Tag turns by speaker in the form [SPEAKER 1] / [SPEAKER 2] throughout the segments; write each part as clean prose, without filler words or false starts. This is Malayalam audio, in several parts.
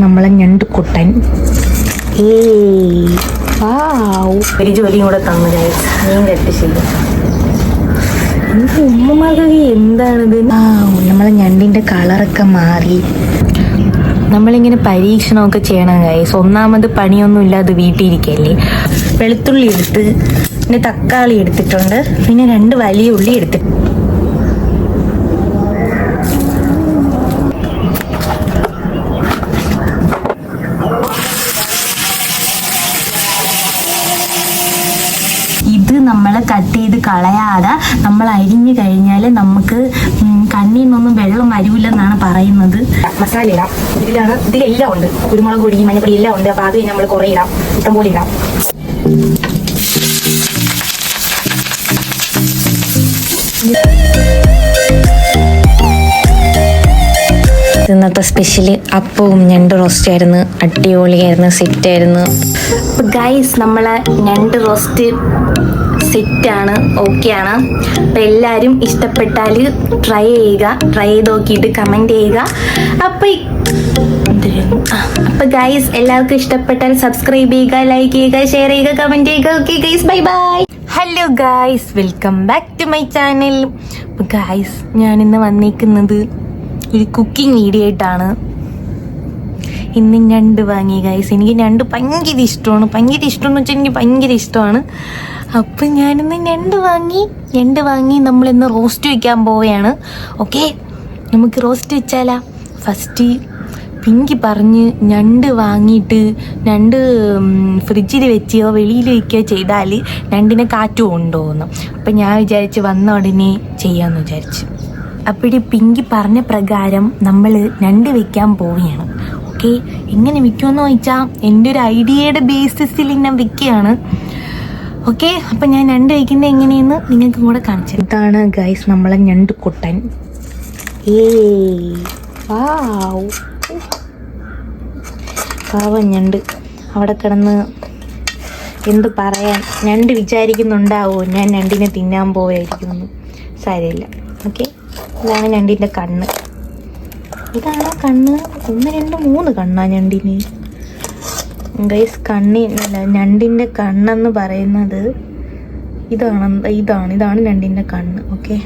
[SPEAKER 1] നമ്മളെ ഞണ്ട് കുട്ടൻ. ഒരു ജോലിയും കൂടെ തന്നു ഗൈസ്, മീൻ കട്ട് ചെയ്യും. ഉമ്മമാകെ എന്താണിത്? നമ്മളെ ഞണ്ടിന്റെ കളറൊക്കെ മാറി. നമ്മളിങ്ങനെ പരീക്ഷണമൊക്കെ ചെയ്യണം ഗൈസ്. ഒന്നാമത് പണിയൊന്നും ഇല്ലാതെ വീട്ടിലിരിക്കല്ലേ. വെളുത്തുള്ളി എടുത്ത്, പിന്നെ തക്കാളി എടുത്തിട്ടുണ്ട്, പിന്നെ 2 വലിയ ഉള്ളി എടുത്തിട്ടുണ്ട്. ഇത് നമ്മൾ കട്ട് ചെയ്ത് കളയാതെ നമ്മൾ അരിഞ്ഞു കഴിഞ്ഞാൽ നമുക്ക് കണ്ണിൽ നിന്നൊന്നും വെള്ളം വരില്ലെന്നാണ് പറയുന്നത്. മസാല ഇടാം. ഇതിലെല്ലാം ഉണ്ട്, കുരുമുളക് പൊടി, മഞ്ഞപ്പൊടി എല്ലാം ഉണ്ട്. അപ്പോൾ അത് നമ്മൾ കുറേ ഇടാം, ഇഷ്ടം പോലെ ഇടാം. ഇന്നത്തെ സ്പെഷ്യല് അപ്പവും ഞണ്ട് റോസ്റ്റ് ആയിരുന്നു. അടിപൊളിയായിരുന്നു, സെറ്റായിരുന്നു. അപ്പോൾ ഗൈസ്, നമ്മളെ ഞണ്ട് റോസ്റ്റ് സെറ്റാണ്, ഓക്കെയാണ്. അപ്പം എല്ലാവരും ഇഷ്ടപ്പെട്ടാൽ ട്രൈ ചെയ്യുക, ട്രൈ ചെയ്ത് നോക്കിയിട്ട് കമൻറ്റ് ചെയ്യുക. അപ്പം ഗൈസ്, എല്ലാവർക്കും ഇഷ്ടപ്പെട്ടാൽ സബ്സ്ക്രൈബ് ചെയ്യുക, ലൈക്ക് ചെയ്യുക, ഷെയർ ചെയ്യുക, കമൻറ്റ് ചെയ്യുക. Okay guys, bye bye. Hello guys, welcome back to my channel. അപ്പം ഗൈസ്, ഞാനിന്ന് വന്നിരിക്കുന്നത് ഒരു കുക്കിംഗ് വീഡിയോ ആയിട്ടാണ്. ഇന്ന് ഞണ്ട് വാങ്ങി ഗൈസ്. എനിക്ക് ഞണ്ട് ഭയങ്കര ഇഷ്ടമാണ്. ഭയങ്കര ഇഷ്ടമെന്ന് വെച്ചാൽ എനിക്ക് ഭയങ്കര ഇഷ്ടമാണ്. അപ്പം ഞാനിന്ന് ഞണ്ട് വാങ്ങി നമ്മളിന്ന് റോസ്റ്റ് വയ്ക്കാൻ പോവുകയാണ്. ഓക്കെ, നമുക്ക് റോസ്റ്റ് വെച്ചാലാ? ഫസ്റ്റ് പിങ്കി പറഞ്ഞ് ഞണ്ട് വാങ്ങിയിട്ട് ഞണ്ട് ഫ്രിഡ്ജിൽ വെക്കുകയോ വെളിയിൽ വയ്ക്കുകയോ ചെയ്താൽ ഞണ്ടിനെ കാറ്റ് കൊണ്ടുപോകുന്നു. അപ്പം ഞാൻ വിചാരിച്ച് വന്ന ഉടനെ ചെയ്യാമെന്ന് വിചാരിച്ചു. അപ്പോഴി പിങ്കി പറഞ്ഞ പ്രകാരം നമ്മൾ ഞണ്ട് വെക്കാൻ പോവുകയാണ്. ഓക്കെ, എങ്ങനെ വെക്കുമെന്ന് ചോദിച്ചാൽ എൻ്റെ ഒരു ഐഡിയയുടെ ബേസിസിൽ ഞാൻ വെക്കുകയാണ്. ഓക്കെ, അപ്പം ഞാൻ ഞണ്ട് വയ്ക്കുന്നത് എങ്ങനെയെന്ന് നിങ്ങൾക്കും കൂടെ കാണിച്ചു. ഇതാണ് ഗൈസ് നമ്മളെ ഞണ്ട് കുട്ടൻ. പാവം ഞണ്ട് അവിടെ കിടന്ന് എന്ത് പറയാൻ. ഞണ്ട് വിചാരിക്കുന്നുണ്ടാവോ ഞാൻ ഞണ്ടിനെ തിന്നാൻ പോവായിരിക്കുമെന്ന്. സാരമില്ല. ഓക്കെ, ഇതാണ് ഞണ്ടിൻ്റെ കണ്ണ്. ഇതാണ് കണ്ണ്. 1 2 3 കണ്ണാ ഞണ്ടിന് ഗൈസ്. ഞണ്ടിൻ്റെ കണ്ണെന്ന് പറയുന്നത് ഇതാണ് ഞണ്ടിൻ്റെ കണ്ണ്. ഓക്കെ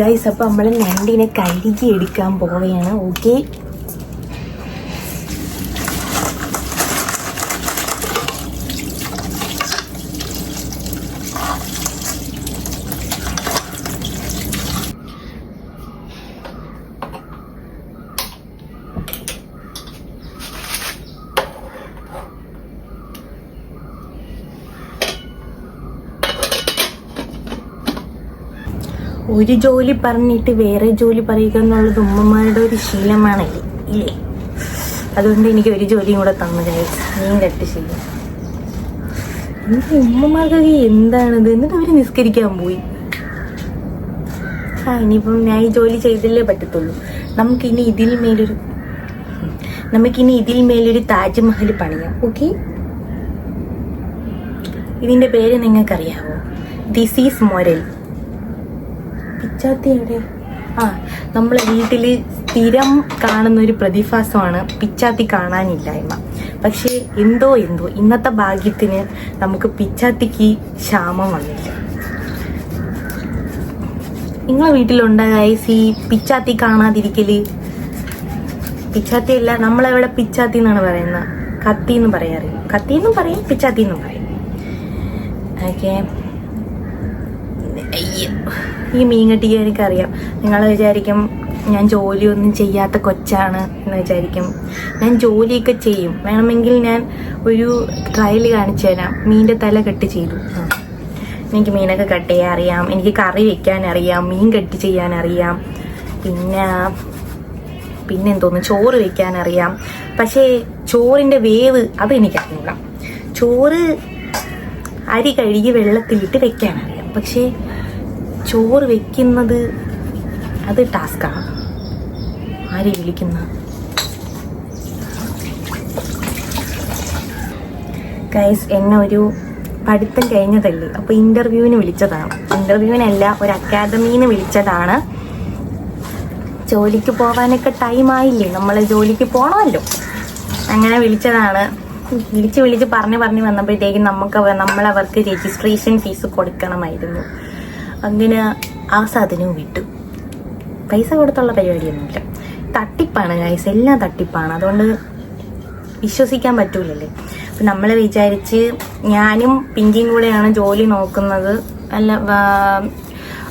[SPEAKER 1] ഗൈസ്, അപ്പോൾ നമ്മൾ ഞണ്ടിനെ കഴുകി എടുക്കാൻ പോവുകയാണ്. ഓക്കെ, ഒരു ജോലി പറഞ്ഞിട്ട് വേറെ ജോലി പറയുക എന്നുള്ളത് ഉമ്മമാരുടെ ഒരു ശീലമാണ് ഇല്ലേ? അതുകൊണ്ട് എനിക്ക് ഒരു ജോലിയും കൂടെ തന്നു ഗൈസ്, മീൻ കട്ട് ചെയ്യും. എനിക്ക് ഉമ്മമാർക്കൊക്കെ എന്താണിത്? എന്നിട്ട് അവർ നിസ്കരിക്കാൻ പോയി. ഇനിയിപ്പം ഞാൻ ഈ ജോലി ചെയ്തല്ലേ പറ്റത്തുള്ളൂ. നമുക്കിനി ഇതിൽ മേലൊരു താജ്മഹൽ പണിയാം. ഓക്കെ, ഇതിൻ്റെ പേര് നിങ്ങൾക്കറിയാവോ? This is മൊരൽ. പിച്ചാത്തി എവിടെ? നമ്മളെ വീട്ടിൽ സ്ഥിരം കാണുന്നൊരു പ്രതിഭാസമാണ് പിച്ചാത്തി കാണാനില്ലായ്മ. പക്ഷേ എന്തോ ഇന്നത്തെ ഭാഗ്യത്തിന് നമുക്ക് പിച്ചാത്തിക്ക് ക്ഷാമം വന്നില്ല. നിങ്ങളെ വീട്ടിലുണ്ടായി ഈ പിച്ചാത്തി കാണാതിരിക്കല്? പിച്ചാത്തി അല്ല, നമ്മളെവിടെ പിച്ചാത്തി എന്നാണ് പറയുന്നത്. കത്തി എന്ന് പറയാറില്ല. കത്തിന്നും പറയും, പിച്ചാത്തി എന്നും പറയും. ഓക്കെ, ഈ മീൻ കട്ടിക്കാൻ എനിക്കറിയാം. നിങ്ങൾ വിചാരിക്കും ഞാൻ ജോലിയൊന്നും ചെയ്യാത്ത കൊച്ചാണ് എന്ന് വിചാരിക്കും. ഞാൻ ജോലിയൊക്കെ ചെയ്യും. വേണമെങ്കിൽ ഞാൻ ഒരു ട്രയൽ കാണിച്ചു തരാം. മീനിൻ്റെ തല കട്ട് ചെയ്തു. എനിക്ക് മീനൊക്കെ കട്ട് ചെയ്യാൻ അറിയാം. എനിക്ക് കറി വെക്കാൻ അറിയാം. മീൻ കട്ട് ചെയ്യാൻ അറിയാം. പിന്നെ എന്തോന്ന്, ചോറ് വെക്കാൻ അറിയാം. പക്ഷേ ചോറിൻ്റെ വേവ് അതെനിക്കറിയില്ല. ചോറ് അരി കഴുകി വെള്ളത്തിലിട്ട് വെക്കാനറിയാം. പക്ഷേ ചോറ് വെക്കുന്നത് അത് ടാസ്ക്കാണ്. ആരെ വിളിക്കുന്ന ഗൈസ്, എന്നെ ഒരു പഠിത്തം കഴിഞ്ഞതല്ലേ, അപ്പോൾ ഇൻ്റർവ്യൂവിന് വിളിച്ചതാണ്. ഇൻ്റർവ്യൂവിനല്ല, ഒരു അക്കാദമിയിൽ നിന്ന് വിളിച്ചതാണ്. ജോലിക്ക് പോകാനൊക്കെ ടൈമായില്ലേ, നമ്മൾ ജോലിക്ക് പോകണമല്ലോ. അങ്ങനെ വിളിച്ചതാണ്. വിളിച്ച് പറഞ്ഞ് വന്നപ്പോഴത്തേക്കും നമ്മളവർക്ക് രജിസ്ട്രേഷൻ ഫീസ് കൊടുക്കണമായിരുന്നു. അങ്ങനെ ആ സാധനവും വിട്ടു. പൈസ കൊടുത്തുള്ള പരിപാടിയൊന്നുമില്ല. തട്ടിപ്പാണ് ഗൈസ്, എല്ലാം തട്ടിപ്പാണ്. അതുകൊണ്ട് വിശ്വസിക്കാൻ പറ്റൂലല്ലേ. അപ്പം നമ്മൾ വിചാരിച്ച് ഞാനും പിങ്കിയും കൂടെയാണ് ജോലി നോക്കുന്നത്. അല്ല,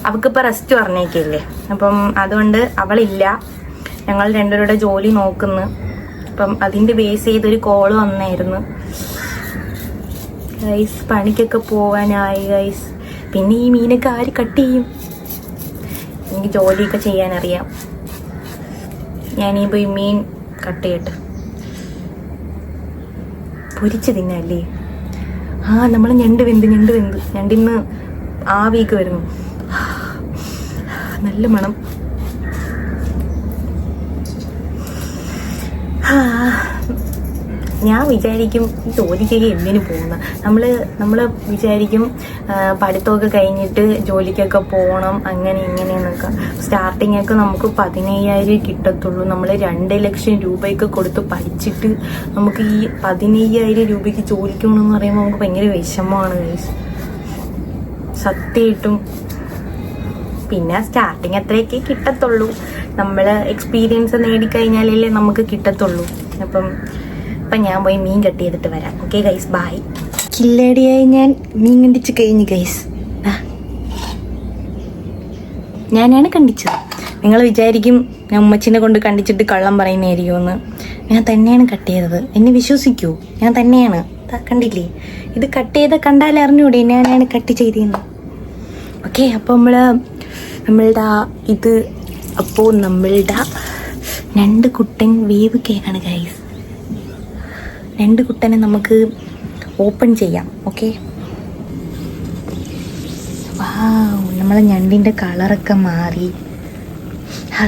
[SPEAKER 1] അവൾക്കിപ്പോൾ റെസ്റ്റ് പറഞ്ഞേക്കല്ലേ. അപ്പം അതുകൊണ്ട് അവളില്ല, ഞങ്ങൾ രണ്ടുപേരുടെ ജോലി നോക്കുന്നു. അപ്പം അതിൻ്റെ ബേസ് ചെയ്തൊരു കോള് വന്നായിരുന്നു ഗൈസ്. പണിക്കൊക്കെ പോവാനായി ഗൈസ്. പിന്നെ ഈ മീനൊക്കെ ആര് കട്ട് ചെയ്യും? എനിക്ക് ജോലിയൊക്കെ ചെയ്യാനറിയാം. ഞാനീ പോയി മീൻ കട്ട് ചെയ്യട്ടെ. പൊരിച്ച് തിന്നല്ലേ? നമ്മൾ ഞണ്ട് വെന്ത് ഞണ്ടിന്ന് ആവിയൊക്കെ വരുന്നു. നല്ല മണം. ഞാൻ വിചാരിക്കും ജോലിക്കൊക്കെ എന്തിനു പോകുന്ന, നമ്മൾ വിചാരിക്കും പഠിത്തമൊക്കെ കഴിഞ്ഞിട്ട് ജോലിക്കൊക്കെ പോകണം അങ്ങനെ ഇങ്ങനെയെന്നൊക്കെ. സ്റ്റാർട്ടിങ് ഒക്കെ നമുക്ക് 15,000 കിട്ടത്തുള്ളൂ. നമ്മൾ 2 ലക്ഷം രൂപയൊക്കെ കൊടുത്ത് പഠിച്ചിട്ട് നമുക്ക് ഈ 15,000 രൂപയ്ക്ക് ജോലിക്ക് പോകണമെന്ന് പറയുമ്പോൾ നമുക്ക് ഭയങ്കര വിഷമമാണ് ഗൈസ്, സത്യമായിട്ടും. പിന്നെ സ്റ്റാർട്ടിങ് അത്രയൊക്കെ കിട്ടത്തുള്ളൂ. നമ്മൾ എക്സ്പീരിയൻസ് നേടിക്കഴിഞ്ഞാലല്ലേ നമുക്ക് കിട്ടത്തുള്ളൂ. അപ്പം ഞാൻ പോയി മീൻ കട്ട് ചെയ്തിട്ട് വരാം. Okay guys, by. കില്ലടിയായി ഞാൻ മീൻ കണ്ടിച്ച് കഴിഞ്ഞു ഗൈസ്. ഞാനാണ് കണ്ടിച്ചത്. നിങ്ങൾ വിചാരിക്കും ഞാൻ ഉമ്മച്ചിനെ കൊണ്ട് കണ്ടിച്ചിട്ട് കള്ളം പറയുന്നതായിരിക്കുമെന്ന്. ഞാൻ തന്നെയാണ് കട്ട് ചെയ്തത്, എന്നെ വിശ്വസിക്കൂ. ഞാൻ തന്നെയാണ്. കണ്ടില്ലേ, ഇത് കട്ട് ചെയ്ത കണ്ടാൽ അറിഞ്ഞൂടെ ഞാനാണ് കട്ട് ചെയ്തതെന്ന്. ഓക്കെ, അപ്പോൾ നമ്മളുടെ രണ്ട് കുട്ടൻ വേവ് കേക്കാണ് ഗൈസ്. രണ്ട് കുട്ടനെ നമുക്ക് ഓപ്പൺ ചെയ്യാം. ഓക്കെ, നമ്മളെ ഞണ്ടിൻ്റെ കളറൊക്കെ മാറി.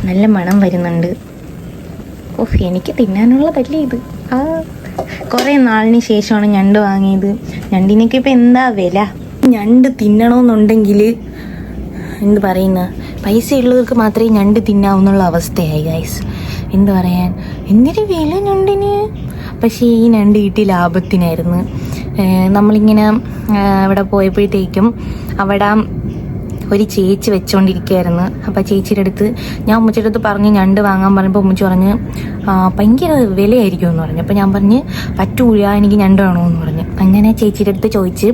[SPEAKER 1] നല്ല മണം വരുന്നുണ്ട്. എനിക്ക് തിന്നാനുള്ളതല്ലേ ഇത്. കുറേ നാളിന് ശേഷമാണ് ഞണ്ട് വാങ്ങിയത്. ഞണ്ടിനൊക്കെ ഇപ്പം എന്താ വില. ഞണ്ട് തിന്നണമെന്നുണ്ടെങ്കിൽ എന്ത് പറയുന്ന, പൈസ ഉള്ളവർക്ക് മാത്രമേ ഞണ്ട് തിന്നാവുന്നുള്ള അവസ്ഥയായി ഗൈസ്. എന്ത് പറയാൻ, എന്തൊരു വില ഞണ്ടിന്. പക്ഷേ ഈ ഞണ്ട് കിട്ടി ലാഭത്തിനായിരുന്നു. നമ്മളിങ്ങനെ അവിടെ പോയപ്പോഴത്തേക്കും അവിടെ ഒരു ചേച്ചി വെച്ചുകൊണ്ടിരിക്കുകയായിരുന്നു. അപ്പോൾ ചേച്ചിയുടെ അടുത്ത് ഞാൻ ഉമ്മച്ചിയുടെ അടുത്ത് പറഞ്ഞ് ഞണ്ട് വാങ്ങാൻ പറഞ്ഞപ്പോൾ ഉമ്മച്ചി പറഞ്ഞ് ഭയങ്കര വിലയായിരിക്കും എന്ന് പറഞ്ഞു. അപ്പോൾ ഞാൻ പറഞ്ഞ് പറ്റൂല, എനിക്ക് ഞണ്ട് വേണമെന്ന് പറഞ്ഞു. അങ്ങനെ ചേച്ചിയുടെ അടുത്ത് ചോദിച്ച്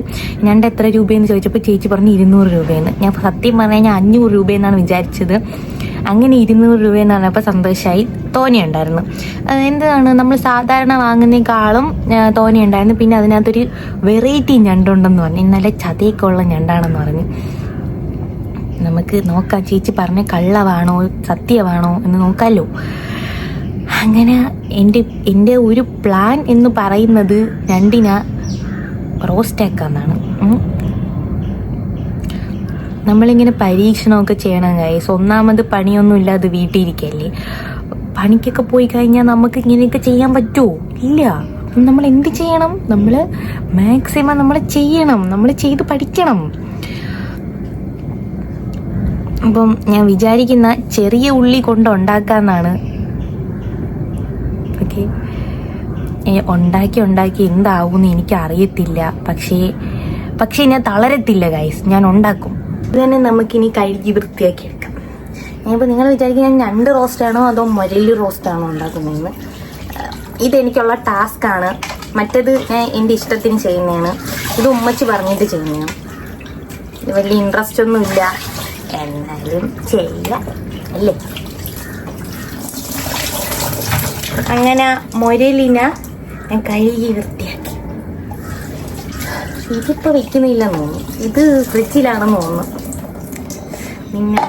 [SPEAKER 1] ഞണ്ട് എത്ര രൂപയെന്ന് ചോദിച്ചപ്പോൾ ചേച്ചി പറഞ്ഞ് 200 രൂപയെന്ന്. ഞാൻ സത്യം പറഞ്ഞു കഴിഞ്ഞാൽ 500 രൂപയെന്നാണ് വിചാരിച്ചത്. അങ്ങനെ 200 രൂപയെന്ന് പറഞ്ഞപ്പോൾ സന്തോഷമായി. തോനെയുണ്ടായിരുന്നു. എന്താണ്, നമ്മൾ സാധാരണ വാങ്ങുന്നേക്കാളും തോനെയുണ്ടായിരുന്നു. പിന്നെ അതിനകത്തൊരു വെറൈറ്റി ഞണ്ടുണ്ടെന്ന് പറഞ്ഞു. നല്ല ചതയൊക്കെ ഉള്ള ഞണ്ടാണെന്ന് പറഞ്ഞു. നമുക്ക് നോക്കാം ചേച്ചി പറഞ്ഞ കള്ളവാണോ സത്യമാണോ എന്ന് നോക്കാമല്ലോ. അങ്ങനെ എൻ്റെ ഒരു പ്ലാൻ എന്ന് പറയുന്നത് ഞണ്ടിനെ റോസ്റ്റാക്കാന്നാണ്. നമ്മളിങ്ങനെ പരീക്ഷണമൊക്കെ ചെയ്യണം ഗൈസ്. ഒന്നാമത് പണിയൊന്നും ഇല്ലാതെ വീട്ടിലിരിക്കല്ലേ. പണിക്കൊക്കെ പോയി കഴിഞ്ഞാൽ നമുക്ക് ഇങ്ങനെയൊക്കെ ചെയ്യാൻ പറ്റുമോ? ഇല്ല. നമ്മൾ എന്ത് ചെയ്യണം? നമ്മൾ മാക്സിമം നമ്മൾ ചെയ്യണം, നമ്മൾ ചെയ്ത് പഠിക്കണം. അപ്പം ഞാൻ വിചാരിക്കുന്ന ചെറിയ ഉള്ളി കൊണ്ട് ഉണ്ടാക്കാന്നാണ്. ഓക്കെ, ഉണ്ടാക്കി എന്താവുമെന്ന് എനിക്കറിയത്തില്ല. പക്ഷേ ഞാൻ തളരത്തില്ല ഗൈസ്, ഞാൻ ഉണ്ടാക്കും. ഇത് തന്നെ നമുക്കിനി കഴുകി വൃത്തിയാക്കി എടുക്കാം. ഞാനിപ്പോൾ നിങ്ങൾ വിചാരിക്കും ഞാൻ ഞണ്ട് റോസ്റ്റാണോ അതോ മുരളി റോസ്റ്റാണോ ഉണ്ടാക്കുന്നതെന്ന്. ഇതെനിക്കുള്ള ടാസ്ക്കാണ്. മറ്റേത് ഞാൻ എൻ്റെ ഇഷ്ടത്തിന് ചെയ്യുന്നതാണ്. ഇത് ഉമ്മച്ചി പറഞ്ഞിട്ട് ചെയ്യുന്നതാണ്. ഇത് വലിയ ഇൻട്രസ്റ്റ് ഒന്നുമില്ല, എന്നാലും ചെയ്യാം അല്ലേ. അങ്ങനെ മുരളിനെ ഞാൻ കഴുകി വൃത്തിയാക്കി. ഇതിപ്പോൾ വെക്കുന്നില്ലെന്ന് തോന്നുന്നു, ഇത് ഫ്രിഡ്ജിലാണെന്ന് തോന്നുന്നു. പിന്നെ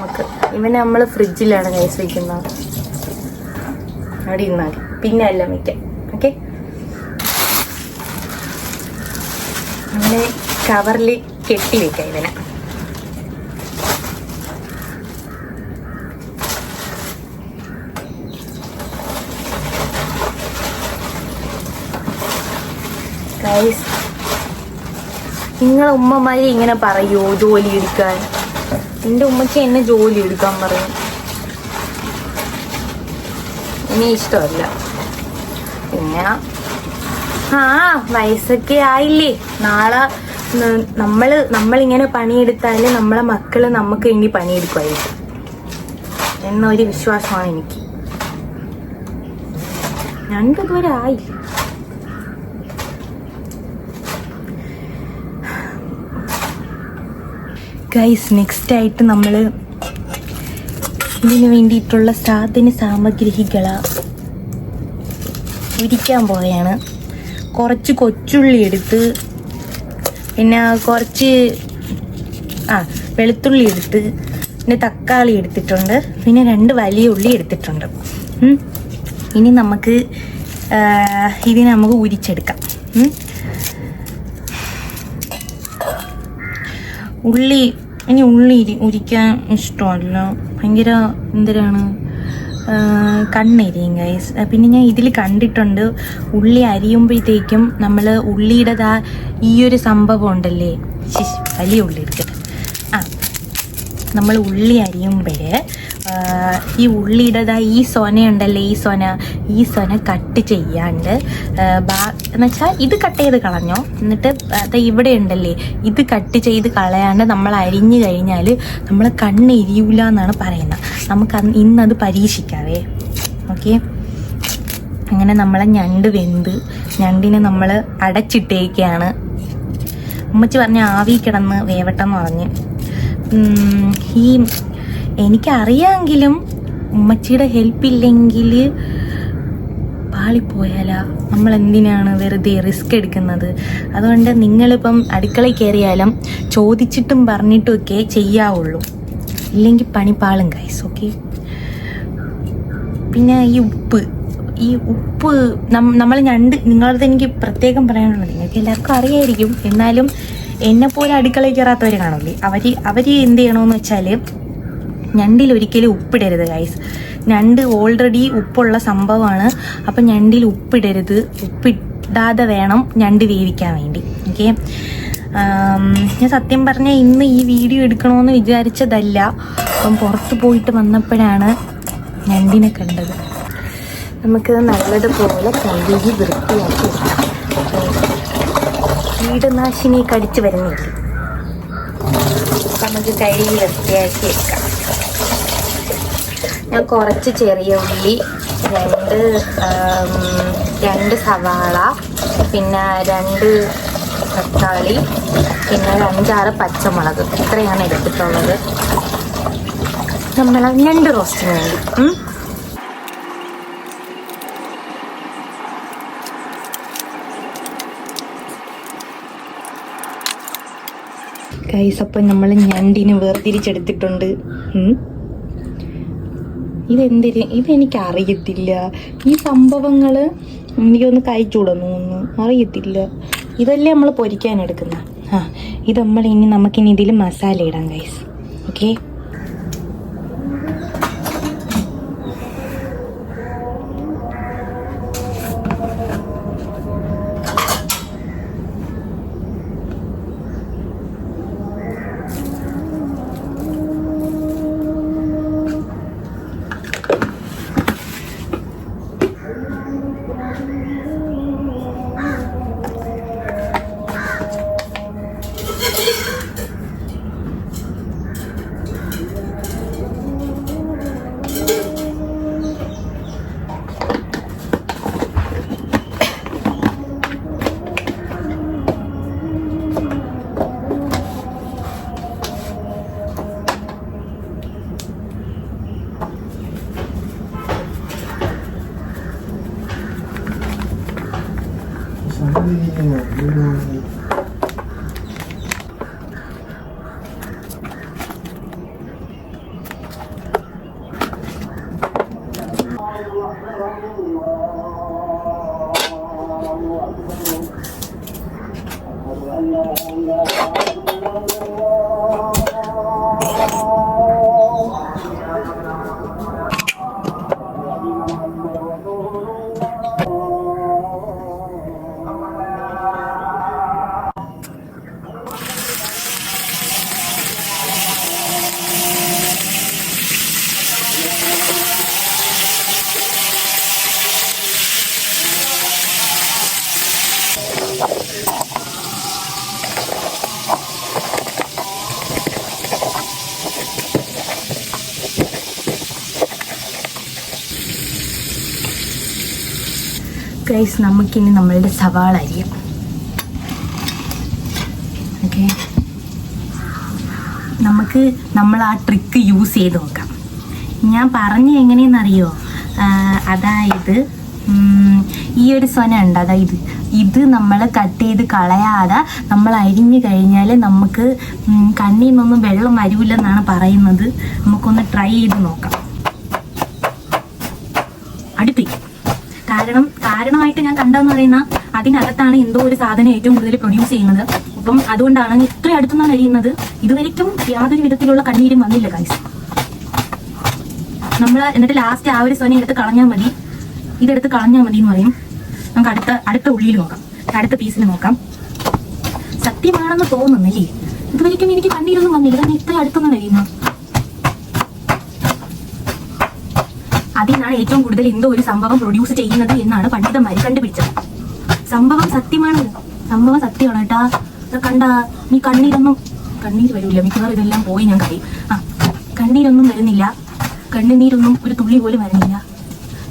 [SPEAKER 1] ഇവനെ നമ്മൾ ഫ്രിഡ്ജിലാണ് കൈസ് വയ്ക്കുന്നത്. അവിടെ ഇരുന്നാൽ പിന്നെ എല്ലാം വയ്ക്കാം. ഓക്കെ, അങ്ങനെ കവറിൽ കെട്ടി വെക്കാം ഇവനെ. ഗൈസ്, നിങ്ങളെ ഉമ്മമാര് ഇങ്ങനെ പറയുമോ ജോലി എടുക്കാൻ? എൻ്റെ ഉമ്മച്ചി എന്നെ ജോലി എടുക്കാൻ പറയും. ഇനി ഇഷ്ടമല്ല. പിന്നെ വയസ്സൊക്കെ ആയില്ലേ, നാളെ നമ്മളിങ്ങനെ പണിയെടുത്താല് നമ്മളെ മക്കള് നമുക്ക് വേണ്ടി പണിയെടുക്കുമായിരിക്കും എന്നൊരു വിശ്വാസമാണ് എനിക്ക്. ഞങ്ങൾക്കിതുവരെ ആയില്ല. ഗൈസ്, നെക്സ്റ്റ് ആയിട്ട് നമ്മൾ ഇതിന് വേണ്ടിയിട്ടുള്ള സാധന സാമഗ്രികള ഉരിക്കാൻ പോവുകയാണ്. കുറച്ച് കൊച്ചുള്ളി എടുത്ത്, പിന്നെ കുറച്ച് വെളുത്തുള്ളി എടുത്ത്, പിന്നെ തക്കാളി എടുത്തിട്ടുണ്ട്, പിന്നെ 2 വലിയ ഉള്ളി എടുത്തിട്ടുണ്ട്. ഇനി നമുക്ക് ഇതിനെ നമുക്ക് ഉരിച്ചെടുക്കാം. ഉള്ളി ഉരിക്കാൻ ഇഷ്ടമല്ല, ഭയങ്കര എന്തിനാണ് കണ്ണെരിയും ഗൈസ്. പിന്നെ ഞാൻ ഇതിൽ കണ്ടിട്ടുണ്ട്, ഉള്ളി അരിയുമ്പോഴത്തേക്കും നമ്മൾ ഉള്ളിയുടെ ഈ ഒരു സംഭവം ഉണ്ടല്ലേ, വലിയ ഉള്ളി എടുക്കട്ടെ, നമ്മൾ ഉള്ളി അരിയുമ്പോഴേ ഈ ഉള്ളിയുടെ ഈ സൊനയുണ്ടല്ലേ, ഈ സൊന കട്ട് ചെയ്യാണ്ട് എന്നുവെച്ചാൽ ഇത് കട്ട് ചെയ്ത് കളഞ്ഞോ, എന്നിട്ട് ഇവിടെ ഉണ്ടല്ലേ ഇത് കട്ട് ചെയ്ത് കളയാണ്ട് നമ്മൾ അരിഞ്ഞു കഴിഞ്ഞാൽ നമ്മൾ കണ്ണെരിയൂല എന്നാണ് പറയുന്നത്. നമുക്ക് ഇന്നത് പരീക്ഷിക്കാവേ. ഓക്കെ, അങ്ങനെ നമ്മളെ ഞണ്ട് വെന്ത്, ഞണ്ടിനെ നമ്മൾ അടച്ചിട്ടേക്കാണ്. ഉമ്മച്ചി പറഞ്ഞ ആവി കിടന്ന് വേവട്ടെന്ന് പറഞ്ഞ്. എനിക്കറിയാമെങ്കിലും ഉമ്മച്ചിയുടെ ഹെൽപ്പ് ഇല്ലെങ്കിൽ പാളിപ്പോയാലാ, നമ്മൾ എന്തിനാണ് വെറുതെ റിസ്ക് എടുക്കുന്നത്? അതുകൊണ്ട് നിങ്ങളിപ്പം അടുക്കളയിൽ കയറിയാലും ചോദിച്ചിട്ടും പറഞ്ഞിട്ടും ഒക്കെ ചെയ്യാവുള്ളൂ, ഇല്ലെങ്കിൽ പണി പാളും ഗൈസ്. ഓക്കെ, പിന്നെ ഈ ഉപ്പ് നമ്മൾ നിങ്ങളടുത്ത് എനിക്ക് പ്രത്യേകം പറയാനുള്ളത്, നിങ്ങൾക്ക് എല്ലാവർക്കും അറിയായിരിക്കും, എന്നാലും എന്നെപ്പോലെ അടുക്കളയിൽ കയറാത്തവർ കാണില്ലേ, അവർ എന്ത് ചെയ്യണമെന്ന് വെച്ചാൽ ഞണ്ടിൽ ഒരിക്കലും ഉപ്പിടരുത് ഗൈസ്. ഞണ്ട് ഓൾറെഡി ഉപ്പുള്ള സംഭവമാണ്. അപ്പം ഞണ്ടിൽ ഉപ്പിടരുത്, ഉപ്പിടാതെ വേണം ഞണ്ട് വേവിക്കാൻ വേണ്ടി. ഓക്കെ, ഞാൻ സത്യം പറഞ്ഞാൽ ഇന്ന് ഈ വീഡിയോ എടുക്കണമെന്ന് വിചാരിച്ചതല്ല. അപ്പം പുറത്ത് പോയിട്ട് വന്നപ്പോഴാണ് ഞണ്ടിനെ കണ്ടത്. നമുക്ക് നല്ലതുപോലെ കഴുകി വൃത്തിയാക്കി കീടനാശിനി കടിച്ചു വരുന്നില്ല, നമുക്ക് കഴുകി വൃത്തിയാക്കി വെക്കാം. ഞാൻ കുറച്ച് ചെറിയ ഉള്ളി, 2 സവാള, പിന്നെ 2 തക്കാളി, പിന്നെ 5-6 പച്ചമുളക്, ഇത്രയാണ് എടുത്തിട്ടുള്ളത് നമ്മൾ ഞണ്ട് റോസ്റ്റിന് വേണ്ടി. ഗൈസ്, അപ്പം നമ്മൾ ഞണ്ടിന് വേർതിരിച്ചെടുത്തിട്ടുണ്ട്. ഇതെനിക്കറിയത്തില്ല, ഈ സംഭവങ്ങൾ എനിക്കൊന്ന് കഴിച്ചുകൂടണമെന്ന് അറിയത്തില്ല. ഇതല്ലേ നമ്മൾ പൊരിക്കാൻ എടുക്കുന്ന. ഇത് നമുക്കിനി ഇതിൽ മസാല ഇടാം ഗൈസ്. ഓക്കെ, ഗൈസ് നമുക്കിനി നമ്മളുടെ സവാള അരിയാം. ഓക്കെ, നമുക്ക് നമ്മൾ ആ ട്രിക്ക് യൂസ് ചെയ്ത് നോക്കാം. ഞാൻ പറഞ്ഞ എങ്ങനെയെന്നറിയോ? അതായത് ഈ ഒരു സ്വന ഉണ്ട്, അതായത് ഇത് നമ്മൾ കട്ട് ചെയ്ത് കളയാതെ നമ്മൾ അരിഞ്ഞു കഴിഞ്ഞാൽ നമുക്ക് കണ്ണിൽ നിന്നൊന്നും വെള്ളം വരില്ലെന്നാണ് പറയുന്നത്. നമുക്കൊന്ന് ട്രൈ ചെയ്ത് നോക്കാം. അടുത്ത് കാരണമായിട്ട് ഞാൻ കണ്ടതെന്ന് പറയുന്ന അതിനകത്താണ് എന്തോ ഒരു സാധനം ഏറ്റവും കൂടുതൽ പ്രൊഡ്യൂസ് ചെയ്യുന്നത്. അപ്പം അതുകൊണ്ടാണ് ഇത്ര അടുത്തുനിന്നാണ് കഴിയുന്നത്. ഇതുവരെയ്ക്കും യാതൊരു വിധത്തിലുള്ള കണ്ണീരും വന്നില്ല ഗൈസ്. നമ്മൾ എന്നിട്ട് ലാസ്റ്റ് ആ ഒരു സ്വന എടുത്ത് കളഞ്ഞാൽ മതി, ഇതെടുത്ത് കളഞ്ഞാൽ മതി എന്ന് പറയും. നമുക്ക് അടുത്ത ഉള്ളിയിൽ നോക്കാം, അടുത്ത പീസിൽ നോക്കാം. സത്യമാണെന്ന് തോന്നുന്നല്ലേ? ഇതുവരെയ്ക്കും എനിക്ക് കണ്ണീരൊന്നും വന്നില്ല. കാരണം ഇത്ര അടുത്തൊന്നും കഴിയുന്നു. അതിൽ നിന്നാണ് ഏറ്റവും കൂടുതൽ എന്തോ ഒരു സംഭവം പ്രൊഡ്യൂസ് ചെയ്യുന്നത് എന്നാണ് പണ്ഡിതന്മാർ കണ്ടുപിടിച്ചത്. സംഭവം സത്യമാണ്, സംഭവം സത്യമാണ് കേട്ടാ. കണ്ടാ നീ കണ്ണീര് വരില്ല. മിക്കവാറും ഇതെല്ലാം പോയി ഞാൻ കഴിയും. കണ്ണീരൊന്നും വരുന്നില്ല, കണ്ണുനീരൊന്നും ഒരു തുള്ളി പോലും വരുന്നില്ല.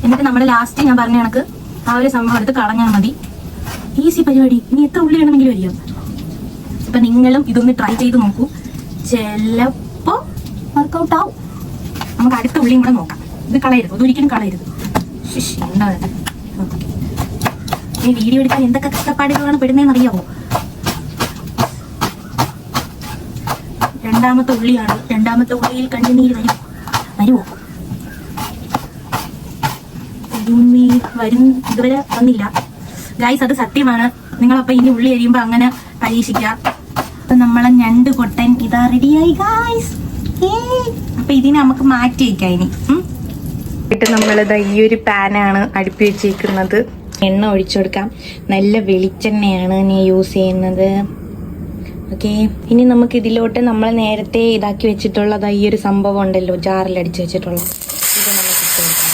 [SPEAKER 1] എന്നിട്ട് നമ്മുടെ ലാസ്റ്റ് ഞാൻ പറഞ്ഞ കണക്ക് ആ ഒരു സംഭവം എടുത്ത് കളഞ്ഞാൽ മതി. ഈസി പരിപാടി. ഇനി എത്ര ഉള്ളി വേണമെങ്കിലും വരിക. ഇപ്പൊ നിങ്ങളും ഇതൊന്ന് ട്രൈ ചെയ്ത് നോക്കൂ, ചിലപ്പോ വർക്കൗട്ട് ആവും. നമുക്ക് അടുത്ത ഉള്ളിയും കൂടെ നോക്കാം. ഇത് കളയരുത്, ഇതൊരിക്കലും കളയരുത്. എന്താ ഈ വീഡിയോ എടുക്കാൻ എന്തൊക്കെ കഷ്ടപ്പാടുകളാണ് പെടുന്നതെന്ന് അറിയാവോ? രണ്ടാമത്തെ ഉള്ളിയാണ്. രണ്ടാമത്തെ ഉള്ളിയിൽ കണ്ണുനീര് വരുമോ? വരും. ഇതുവരെ വന്നില്ല ഗൈസ്, അത് സത്യമാണ്. നിങ്ങളപ്പോ ഇനി ഉള്ളി അരിയുമ്പോ അങ്ങനെ പരീക്ഷിക്കാം. അപ്പൊ നമ്മളെ ഞണ്ട് കൊട്ടൻ ഇതാ റെഡിയായി ഗൈസ്. അപ്പൊ ഇതിനെ നമുക്ക് മാറ്റി വയ്ക്കാം. ഇനി നമ്മളിതാ ഈ ഒരു പാനാണ് അടുപ്പി വെച്ചിരിക്കുന്നത്. എണ്ണ ഒഴിച്ചു കൊടുക്കാം. നല്ല വെളിച്ചെണ്ണയാണ് ഞാൻ യൂസ് ചെയ്യുന്നത്. ഓക്കെ, ഇനി നമുക്ക് ഇതിലോട്ട് നമ്മൾ നേരത്തെ ഇതാക്കി വെച്ചിട്ടുള്ളത് ഈ ഒരു സംഭവം ഉണ്ടല്ലോ, ജാറിലടിച്ച് വെച്ചിട്ടുള്ളത്, ഇത് നമുക്ക് ഇട്ട് കൊടുക്കാം.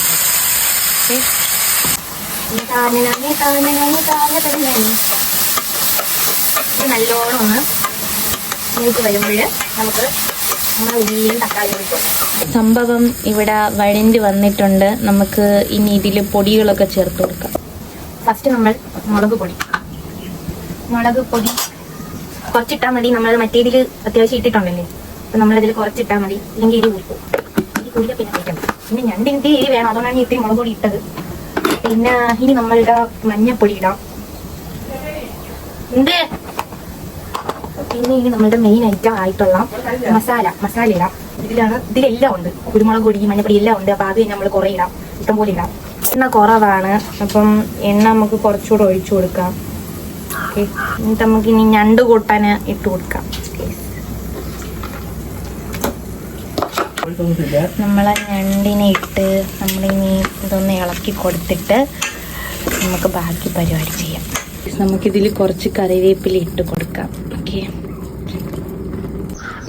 [SPEAKER 1] ഇത് നല്ലോണം ഒന്ന് മൂത്ത് വരുമ്പോൾ നമുക്ക് നമ്മുടെ ഉള്ളിയും തക്കാളി കൊടുക്കാം. സംഭവം ഇവിടെ വഴണ്ട് വന്നിട്ടുണ്ട്. നമുക്ക് ഇനി ഇതിൽ പൊടികളൊക്കെ ചേർത്ത് കൊടുക്കാം. ഫസ്റ്റ് നമ്മൾ മുളക് പൊടി കുറച്ചിട്ടാൽ മതി. നമ്മൾ മറ്റേതിൽ അത്യാവശ്യം ഇട്ടിട്ടുണ്ടല്ലേ, അപ്പം നമ്മളതിൽ കുറച്ചിട്ടാൽ മതി. ഇല്ലെങ്കിൽ എരി കൂടിപ്പോ. എരി കൂടിയാൽ പിന്നെ കഴിക്കണം. പിന്നെ ഞണ്ടിൻ്റെ എരി വേണം, അതുകൊണ്ടാണ് ഇത്തിരി മുളക് പൊടി ഇട്ടത്. പിന്നെ ഇനി നമ്മളുടെ മഞ്ഞപ്പൊടി ഇടാം. പിന്നെ ഇനി നമ്മളുടെ മെയിൻ ഐറ്റം ആയിട്ടുള്ള മസാല ഇടാം. ഇതിലെല്ലാം ഉണ്ട്, കുരുമുളക് പൊടി, മഞ്ഞപ്പൊടി എല്ലാം ഉണ്ട്. അപ്പം അത് നമ്മൾ കുറേ ഇടാം, ഇഷ്ടം പോലെ ഇടാം. എണ്ണ കുറവാണ്, അപ്പം എണ്ണ നമുക്ക് കുറച്ചുകൂടെ ഒഴിച്ചു കൊടുക്കാം. ഓക്കെ, എന്നിട്ട് നമുക്ക് ഇനി ഞണ്ട് കൂട്ടാൻ ഇട്ട് കൊടുക്കാം. നമ്മളെ ഞണ്ടിനെ ഇട്ട് നമ്മളിനി ഇതൊന്ന് ഇളക്കി കൊടുത്തിട്ട് നമുക്ക് ബാക്കി പരിപാടി ചെയ്യാം. നമുക്കിതിൽ കുറച്ച് കറിവേപ്പില ഇട്ട് കൊടുക്കാം. ഓക്കെ,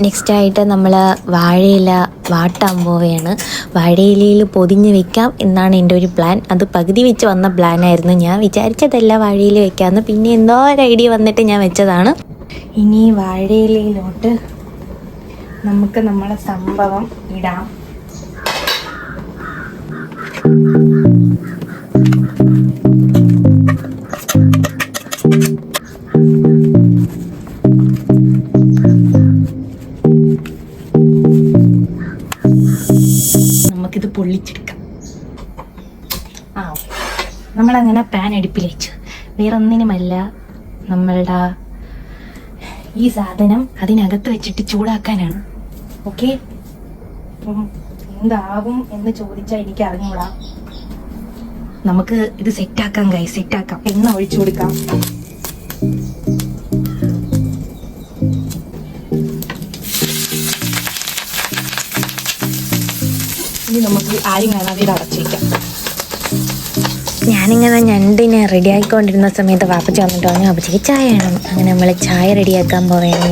[SPEAKER 1] നെക്സ്റ്റായിട്ട് നമ്മൾ വാഴയില വാട്ടാൻ പോവുകയാണ്. വാഴയിലയിൽ പൊതിഞ്ഞ് വെക്കാം എന്നാണ് എൻ്റെ ഒരു പ്ലാൻ. അത് പകുതി വെച്ച് വന്ന പ്ലാനായിരുന്നു. ഞാൻ വിചാരിച്ചതല്ല വാഴയില വെക്കാമെന്ന്, പിന്നെ എന്തോ ഒരു ഐഡിയ വന്നിട്ട് ഞാൻ വെച്ചതാണ്. ഇനി വാഴയിലയിലോട്ട് നമുക്ക് നമ്മളെ സംഭവം ഇടാം. നമുക്കിത് പൊള്ളിച്ചെടുക്കാം. നമ്മളങ്ങനെ പാൻ അടുപ്പിൽ വെച്ചു. വേറൊന്നിനുമല്ല, നമ്മളുടെ ഈ സാധനം അതിനകത്ത് വെച്ചിട്ട് ചൂടാക്കാനാണ്. ഓക്കെ, എന്താവും എന്ന് ചോദിച്ചാൽ എനിക്ക് അറിഞ്ഞൂടാ. നമുക്ക് ഇത് സെറ്റാക്കാം ഗൈസ്, സെറ്റാക്കാം. എണ്ണ ഒഴിച്ചു കൊടുക്കാം. ഇനി നമുക്ക് ആരും കാണാതെ ഇത് അടച്ചേക്കാം. ഞാനിങ്ങനെ ഞണ്ടിനെ റെഡി ആയിക്കൊണ്ടിരുന്ന സമയത്ത് വാപ്പച്ചി വന്നിട്ട് പറഞ്ഞു വാപ്പച്ചിക്ക് ചായ വേണം. അങ്ങനെ നമ്മൾ ചായ റെഡിയാക്കാൻ പോവുകയാണ്.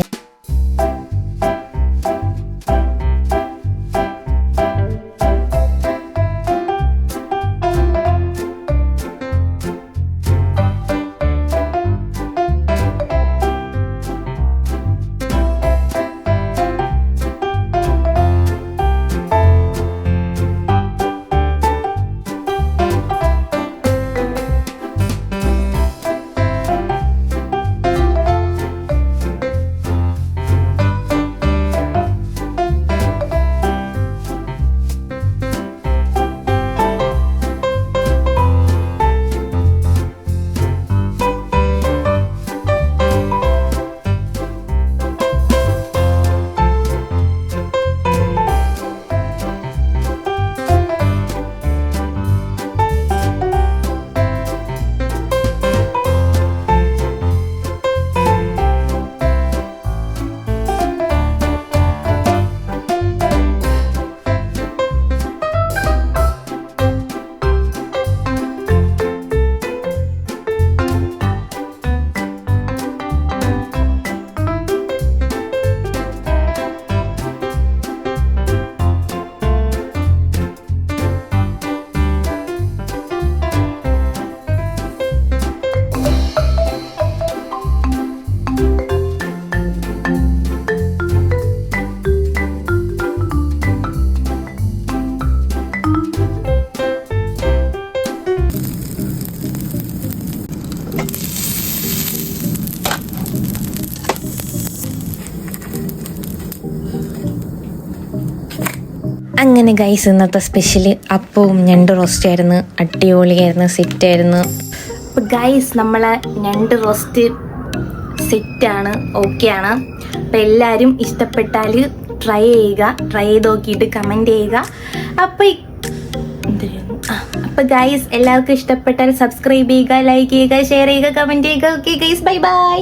[SPEAKER 1] അങ്ങനെ ഗൈസ് ഇന്നത്തെ സ്പെഷ്യല് അപ്പവും ഞണ്ട് റോസ്റ്റ് ആയിരുന്നു. അടിപൊളിയായിരുന്നു, സെറ്റായിരുന്നു. അപ്പോൾ ഗൈസ് നമ്മളെ ഞണ്ട് റോസ്റ്റ് സെറ്റാണ്, ഓക്കെ ആണ്. അപ്പം എല്ലാവരും ഇഷ്ടപ്പെട്ടാൽ ട്രൈ ചെയ്ത് നോക്കിയിട്ട് കമൻറ്റ് ചെയ്യുക. അപ്പോൾ ഗൈസ് എല്ലാവർക്കും ഇഷ്ടപ്പെട്ടാൽ സബ്സ്ക്രൈബ് ചെയ്യുക, ലൈക്ക് ചെയ്യുക, ഷെയർ ചെയ്യുക, കമൻറ്റ് ചെയ്യുക. Okay guys, bye by.